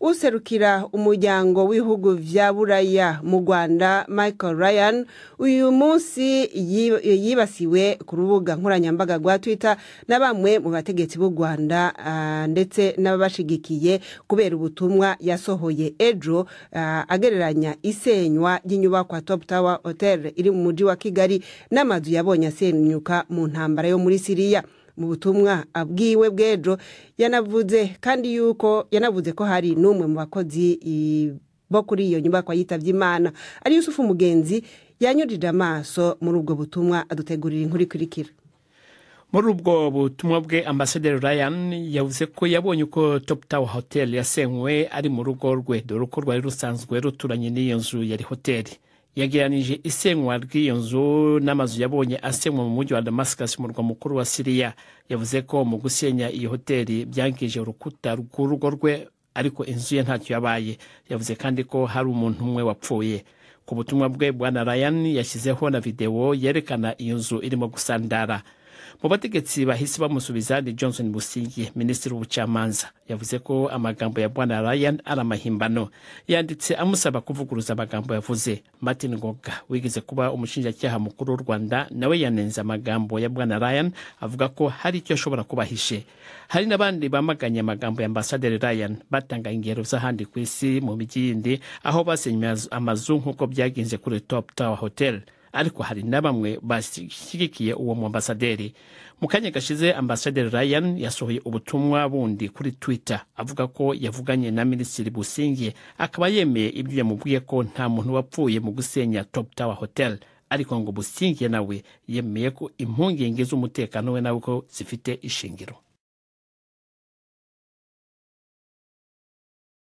userukira umuryango w'ibihugu vya Buraya mu Rwanda Michael Ryan uyu munsi yibasiwe ku rubuga nkoranyambaga rwa Twitter na bamwe mu bategetsi b'u Rwanda ndetse n'abashigikiye kubera ubutumwa yasohoye ejo agereranya isenywa ry'inyubakwa Top Tower Hotel iri mu mujyi wa Kigali n'amazu yabonye asenyuka mu ntambara yo muri Syria. Mu butumwa abwiwe bw'ejo yanavuze ko hari n'umwe mu bakozi bo kuri iyo nyubakwa yitavye Imana ari Yusufu Mugenzi yanyujije amaso muri ubwo butumwa adutegurira inkuru ikurikira. Muri ubwo butumwa bwe Ambassador Ryan yavuze ko yabonye uko Top Tower Hotel yasenywe ari mu rugo rwe, dore ko rwari rusanzwe ruturanye n'iyo nzu yari hoteli. Yageranije isenywa ry'iyo nzu n'amazu yabonye asenywa mu mujyi wa Damascus mu murwa mukuru wa Syria. Yavuze ko mu gusenya iyo hoteli byangije urukuta rw'urugo rwe, ariko inzu ye ntacyo yabaye. Yavuze kandi ko hari umuntu umwe wapfuye. Ku butumwa bwe Bwana Ryan yashyizeho na video yerekana iyo nzu irimo gusandara. Mu bategetsi bahise bamusubiza ni Johnson Businge, Minisitiri w'Ubucamanza. Yavuze ko amagambo ya Bwana Ryan ari amahimbano. Yanditse amusaba kuvuguruza amagambo yavuze. Martin Ngoga wigeze kuba umushinjacyaha mukuru w'u Rwanda nawe yanenze amagambo ya Bwana Ryan avuga ko hari icyo ashobora kubahishe. Hari n'abandi bamaganye amagambo ya Ambassador Ryan batanga ingero z'ahandi ku isi mu mijyi yindi aho basenye amazu nk'uko byagenze kuri Top Tower Hotel. Ariko hari na bamwe bashyigikiye uwo mu ambasaderi. Mu kanya gashize Ambassador Ryan yasohoye ubutumwa bundi kuri Twitter avuga ko yavuganye na Minisitiri Businge akaba yemeye ibyo yamubwiye ko nta muntu wapfuye mu gusenya Top Tower Hotel, ariko ngo Businge nawe yemeye ko impungenge z'umutekano we nawe ko zifite ishingiro.